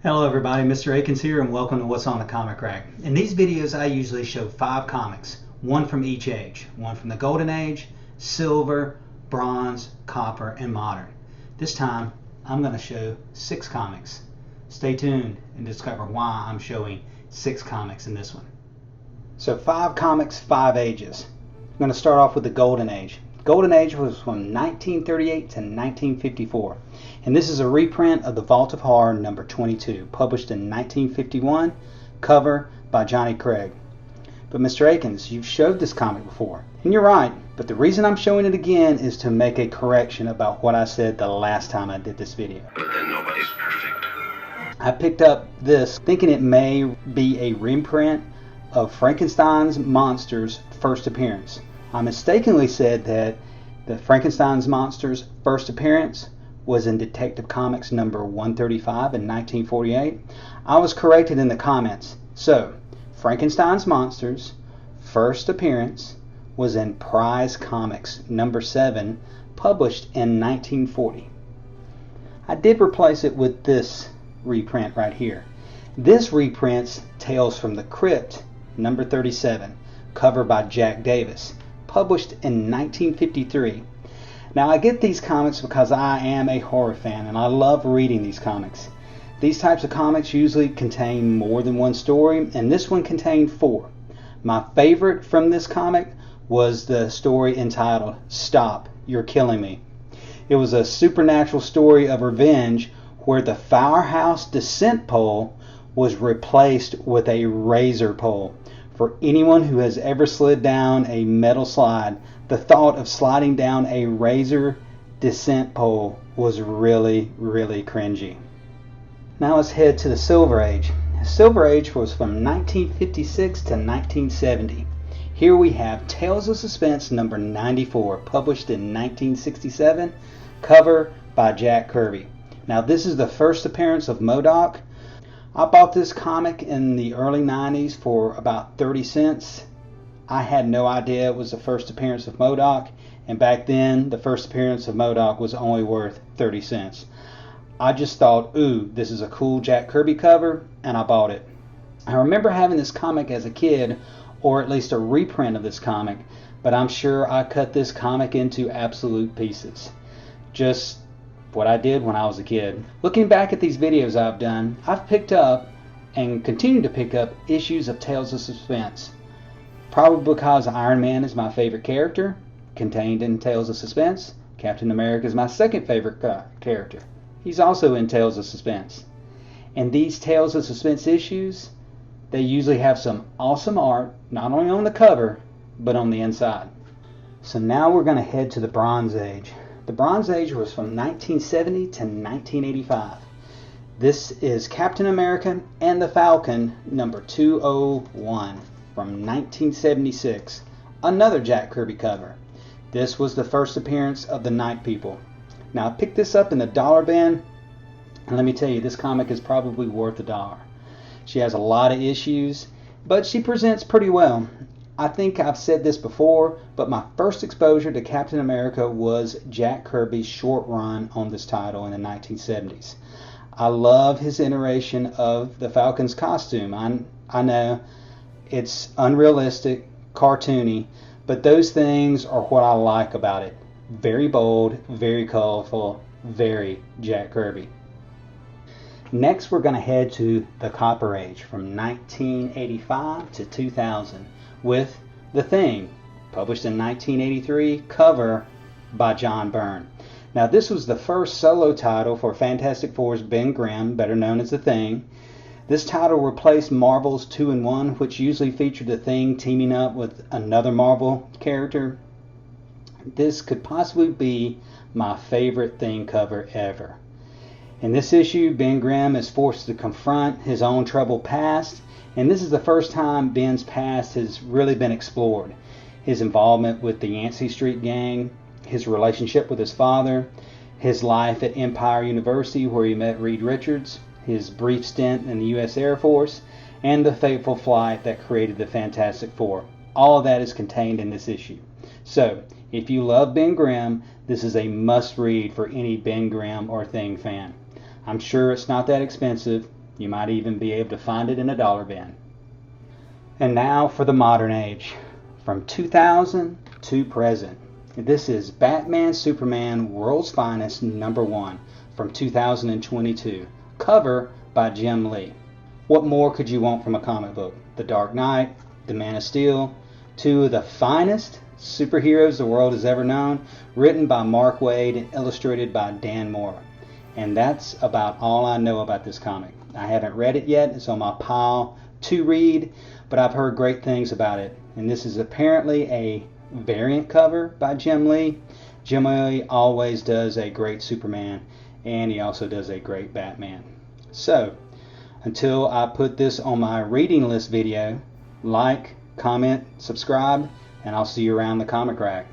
Hello everybody, Mr. Akins here and welcome to What's on the Comic Rack. In these videos I usually show 5 comics, one from each age. One from the Golden Age, Silver, Bronze, Copper, and Modern. This time I'm going to show 6 comics. Stay tuned and discover why I'm showing 6 comics in this one. So 5 comics, 5 ages. I'm going to start off with the Golden Age. Golden Age was from 1938 to 1954. And this is a reprint of The Vault of Horror number 22, published in 1951, cover by Johnny Craig. But Mr. Akins, you've showed this comic before. And you're right, but the reason I'm showing it again is to make a correction about what I said the last time I did this video. But then nobody's perfect. I picked up this thinking it may be a reprint of Frankenstein's Monsters' first appearance. I mistakenly said that the Frankenstein's Monsters' first appearance was in Detective Comics number 135 in 1948. I was corrected in the comments. So, Frankenstein's Monsters' first appearance was in Prize Comics number 7, published in 1940. I did replace it with this reprint right here. This reprint's Tales from the Crypt number 37, cover by Jackdavis, published in 1953. Now I get these comics because I am a horror fan and I love reading these comics. These types of comics usually contain more than one story, and this one contained 4. My favorite from this comic was the story entitled Stop, You're Killing Me. It was a supernatural story of revenge where the firehouse descent pole was replaced with a razor pole. For anyone who has ever slid down a metal slide, the thought of sliding down a razor descent pole was really cringy. Now let's head to the Silver Age. The Silver Age was from 1956 to 1970. Here we have Tales of Suspense number 94, published in 1967, cover by Jack Kirby. Now this is the first appearance of Modok. I bought this comic in the early 90s for about 30 cents. I had no idea it was the first appearance of MODOK, and back then the first appearance of MODOK was only worth 30 cents. I just thought, ooh, this is a cool Jack Kirby cover, and I bought it. I remember having this comic as a kid, or at least a reprint of this comic, but I'm sure I cut this comic into absolute pieces. Just what I did when I was a kid. Looking back at these videos I've done, I've picked up and continue to pick up issues of Tales of Suspense. Probably because Iron Man is my favorite character contained in Tales of Suspense. Captain America is my second favorite character. He's also in Tales of Suspense. And these Tales of Suspense issues, they usually have some awesome art, not only on the cover, but on the inside. So now we're going to head to the Bronze Age. The Bronze Age was from 1970 to 1985. This is Captain America and the Falcon number 201 from 1976. Another Jack Kirby cover. This was the first appearance of the Night People. Now I picked this up in the dollar bin, and let me tell you, this comic is probably worth $1. She has a lot of issues, but she presents pretty well. I think I've said this before, but my first exposure to Captain America was Jack Kirby's short run on this title in the 1970s. I love his iteration of the Falcon's costume. I know it's unrealistic, cartoony, but those things are what I like about it. Very bold, very colorful, very Jack Kirby. Next we're going to head to the Copper Age from 1985 to 2000. With The Thing, published in 1983, cover by John Byrne. Now this was the first solo title for Fantastic Four's Bengrimm, better known as The Thing. This title replaced Marvel's 2-in-1, which usually featured The Thing teaming up with another Marvel character. This could possibly be my favorite Thing cover ever. In this issue, Bengrimm is forced to confront his own troubled past, and this is the first time Ben's past has really been explored. His involvement with the Yancey Street gang, his relationship with his father, his life at Empire University where he met Reed Richards, his brief stint in the U.S. Air Force, and the fateful flight that created the Fantastic Four. All of that is contained in this issue. So, if you love Bengrimm, this is a must-read for any Bengrimm or Thing fan. I'm sure it's not that expensive, You might even be able to find it in a dollar bin. And now for the modern age, from 2000 to present. This is Batman Superman World's Finest #1 from 2022, cover by Jimlee. What more could you want from a comic book? The Dark Knight, the Man of Steel, two of the finest superheroes the world has ever known, written by Mark Waid and illustrated by Dan Moore. And that's about all I know about this comic. I haven't read it yet. It's on my pile to read, but I've heard great things about it. And this is apparently a variant cover by Jimlee. Jimlee always does a great Superman, and he also does a great Batman. So, until I put this on my reading list video, like, comment, subscribe, and I'll see you around the comic rack.